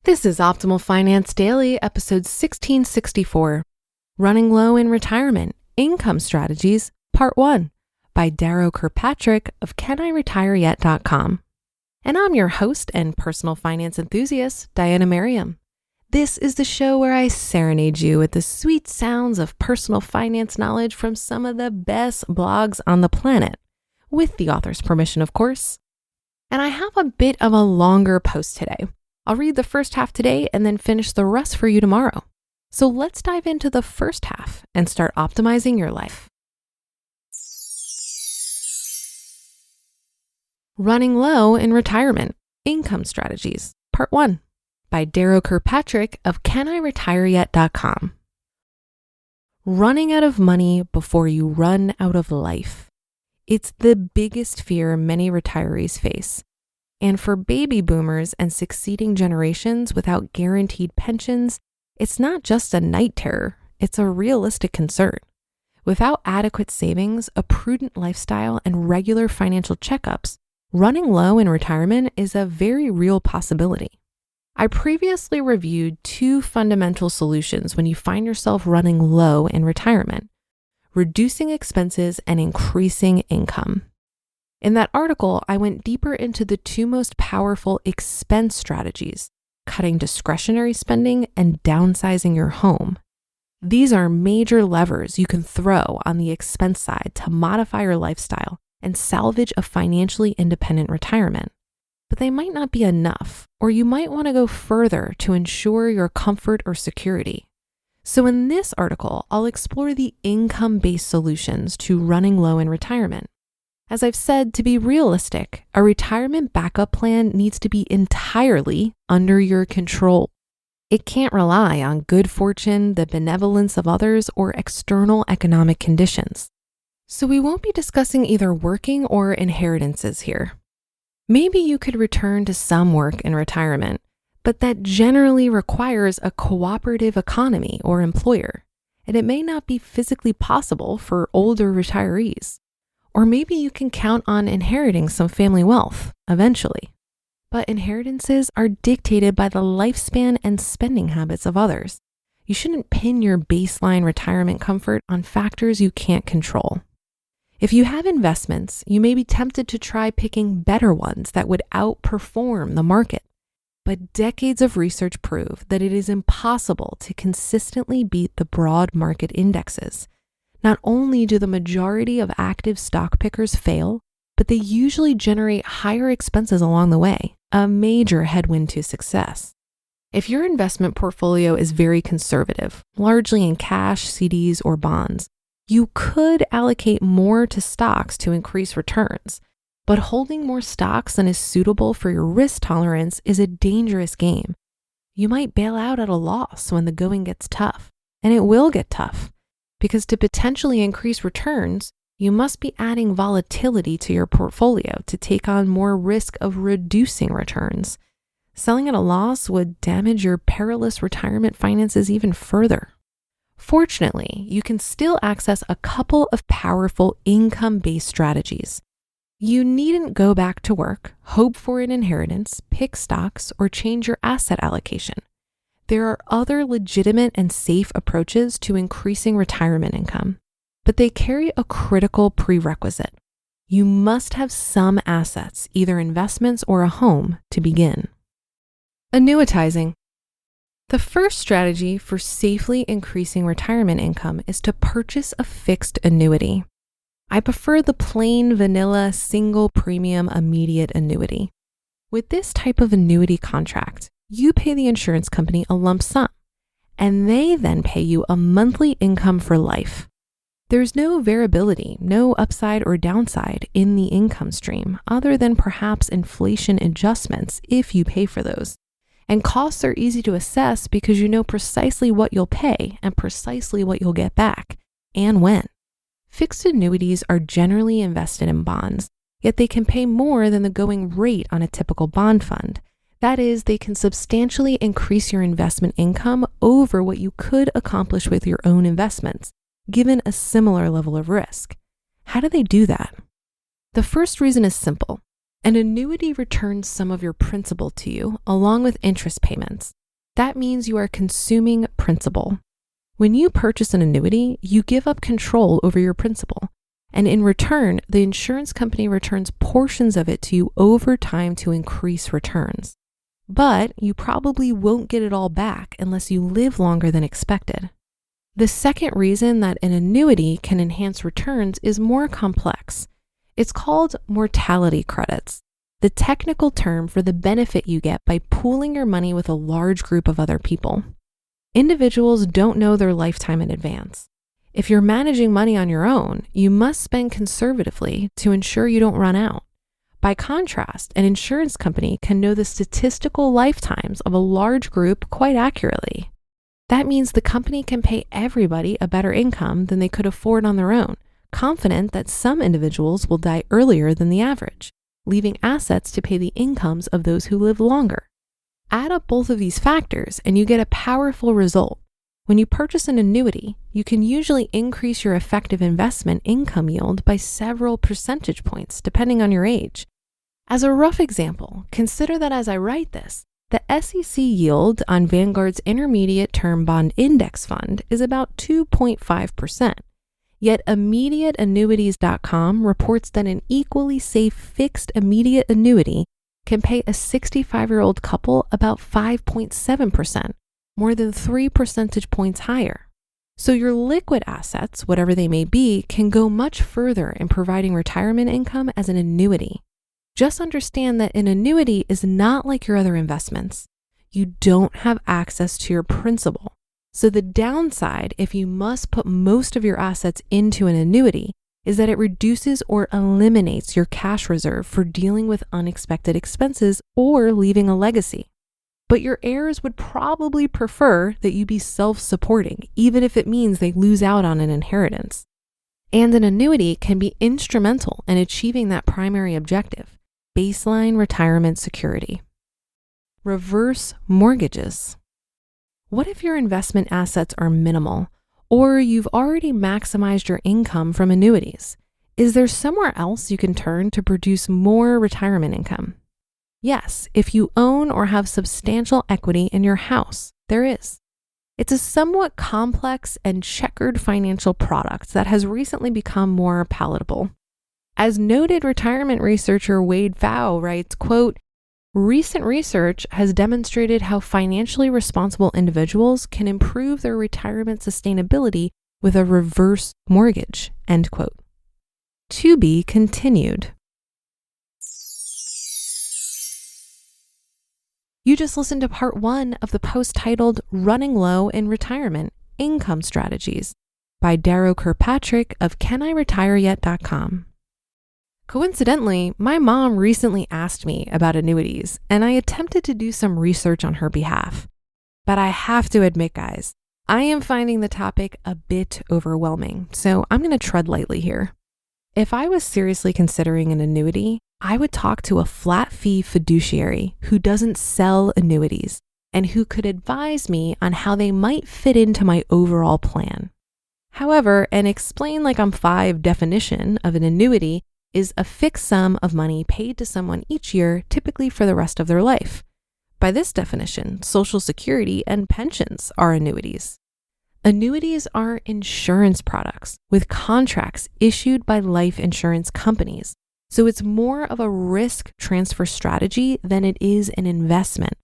This is Optimal Finance Daily, episode 1664, Running Low in Retirement, Income Strategies, Part 1, by Darrow Kirkpatrick of caniretireyet.com. And I'm your host and personal finance enthusiast, Diana Merriam. This is the show where I serenade you with the sweet sounds of personal finance knowledge from some of the best blogs on the planet, with the author's permission, of course. And I have a bit of a longer post today. I'll read the first half today and then finish the rest for you tomorrow. So let's dive into the first half and start optimizing your life. Running Low in Retirement, Income Strategies, Part 1, by Darrow Kirkpatrick of caniretireyet.com. Running out of money before you run out of life. It's the biggest fear many retirees face. And for baby boomers and succeeding generations without guaranteed pensions, it's not just a night terror, it's a realistic concern. Without adequate savings, a prudent lifestyle, and regular financial checkups, running low in retirement is a very real possibility. I previously reviewed two fundamental solutions when you find yourself running low in retirement: reducing expenses and increasing income. In that article, I went deeper into the two most powerful expense strategies: cutting discretionary spending and downsizing your home. These are major levers you can throw on the expense side to modify your lifestyle and salvage a financially independent retirement. But they might not be enough, or you might want to go further to ensure your comfort or security. So in this article, I'll explore the income-based solutions to running low in retirement. As I've said, to be realistic, a retirement backup plan needs to be entirely under your control. It can't rely on good fortune, the benevolence of others, or external economic conditions. So we won't be discussing either working or inheritances here. Maybe you could return to some work in retirement, but that generally requires a cooperative economy or employer, and it may not be physically possible for older retirees. Or maybe you can count on inheriting some family wealth eventually. But inheritances are dictated by the lifespan and spending habits of others. You shouldn't pin your baseline retirement comfort on factors you can't control. If you have investments, you may be tempted to try picking better ones that would outperform the market. But decades of research prove that it is impossible to consistently beat the broad market indexes. Not only do the majority of active stock pickers fail, but they usually generate higher expenses along the way, a major headwind to success. If your investment portfolio is very conservative, largely in cash, CDs, or bonds, you could allocate more to stocks to increase returns. But holding more stocks than is suitable for your risk tolerance is a dangerous game. You might bail out at a loss when the going gets tough, and it will get tough. Because to potentially increase returns, you must be adding volatility to your portfolio to take on more risk of reducing returns. Selling at a loss would damage your perilous retirement finances even further. Fortunately, you can still access a couple of powerful income-based strategies. You needn't go back to work, hope for an inheritance, pick stocks, or change your asset allocation. There are other legitimate and safe approaches to increasing retirement income, but they carry a critical prerequisite. You must have some assets, either investments or a home, to begin. Annuitizing. The first strategy for safely increasing retirement income is to purchase a fixed annuity. I prefer the plain vanilla single premium immediate annuity. With this type of annuity contract, you pay the insurance company a lump sum, and they then pay you a monthly income for life. There's no variability, no upside or downside in the income stream, other than perhaps inflation adjustments if you pay for those. And costs are easy to assess because you know precisely what you'll pay and precisely what you'll get back, and when. Fixed annuities are generally invested in bonds, yet they can pay more than the going rate on a typical bond fund. That is, they can substantially increase your investment income over what you could accomplish with your own investments, given a similar level of risk. How do they do that? The first reason is simple. An annuity returns some of your principal to you along with interest payments, That means you are consuming principal. When you purchase an annuity, you give up control over your principal. And in return, the insurance company returns portions of it to you over time to increase returns. But you probably won't get it all back unless you live longer than expected. The second reason that an annuity can enhance returns is more complex. It's called mortality credits, the technical term for the benefit you get by pooling your money with a large group of other people. Individuals don't know their lifetime in advance. If you're managing money on your own, you must spend conservatively to ensure you don't run out. By contrast, an insurance company can know the statistical lifetimes of a large group quite accurately. That means the company can pay everybody a better income than they could afford on their own, confident that some individuals will die earlier than the average, leaving assets to pay the incomes of those who live longer. Add up both of these factors and you get a powerful result. When you purchase an annuity, you can usually increase your effective investment income yield by several percentage points, depending on your age. As a rough example, consider that as I write this, the SEC yield on Vanguard's Intermediate Term Bond Index Fund is about 2.5%. Yet ImmediateAnnuities.com reports that an equally safe fixed immediate annuity can pay a 65-year-old couple about 5.7%, more than 3 percentage points higher. So your liquid assets, whatever they may be, can go much further in providing retirement income as an annuity. Just understand that an annuity is not like your other investments. You don't have access to your principal. So the downside, if you must put most of your assets into an annuity, is that it reduces or eliminates your cash reserve for dealing with unexpected expenses or leaving a legacy. But your heirs would probably prefer that you be self-supporting, even if it means they lose out on an inheritance. And an annuity can be instrumental in achieving that primary objective, baseline retirement security. Reverse mortgages. What if your investment assets are minimal, or you've already maximized your income from annuities? Is there somewhere else you can turn to produce more retirement income? Yes, if you own or have substantial equity in your house, there is. It's a somewhat complex and checkered financial product that has recently become more palatable. As noted retirement researcher Wade Pfau writes, quote, "Recent research has demonstrated how financially responsible individuals can improve their retirement sustainability with a reverse mortgage," end quote. To be continued. You just listened to part 1 of the post titled Running Low in Retirement, Income Strategies by Darrow Kirkpatrick of CanIRetireYet.com. Coincidentally, my mom recently asked me about annuities, and I attempted to do some research on her behalf. But I have to admit, guys, I am finding the topic a bit overwhelming, so I'm going to tread lightly here. If I was seriously considering an annuity, I would talk to a flat fee fiduciary who doesn't sell annuities and who could advise me on how they might fit into my overall plan. However, an explain like I'm 5 definition of an annuity is a fixed sum of money paid to someone each year, typically for the rest of their life. By this definition, Social Security and pensions are annuities. Annuities are insurance products with contracts issued by life insurance companies. So it's more of a risk transfer strategy than it is an investment.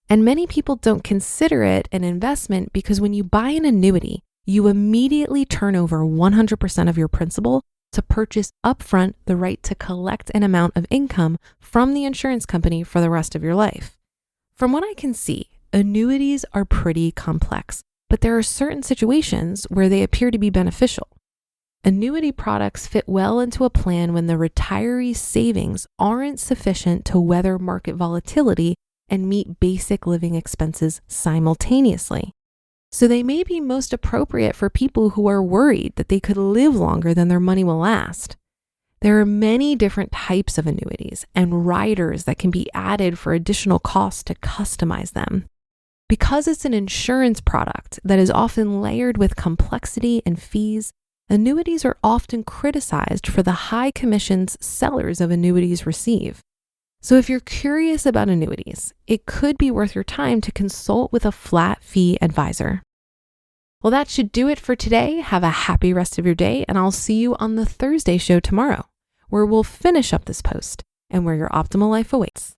And many people don't consider it an investment because when you buy an annuity, you immediately turn over 100% of your principal to purchase upfront the right to collect an amount of income from the insurance company for the rest of your life. From what I can see, annuities are pretty complex, but there are certain situations where they appear to be beneficial. Annuity products fit well into a plan when the retiree's savings aren't sufficient to weather market volatility and meet basic living expenses simultaneously. So they may be most appropriate for people who are worried that they could live longer than their money will last. There are many different types of annuities and riders that can be added for additional costs to customize them. Because it's an insurance product that is often layered with complexity and fees, annuities are often criticized for the high commissions sellers of annuities receive. So if you're curious about annuities, it could be worth your time to consult with a flat fee advisor. Well, that should do it for today. Have a happy rest of your day, and I'll see you on the Thursday show tomorrow, where we'll finish up this post and where your optimal life awaits.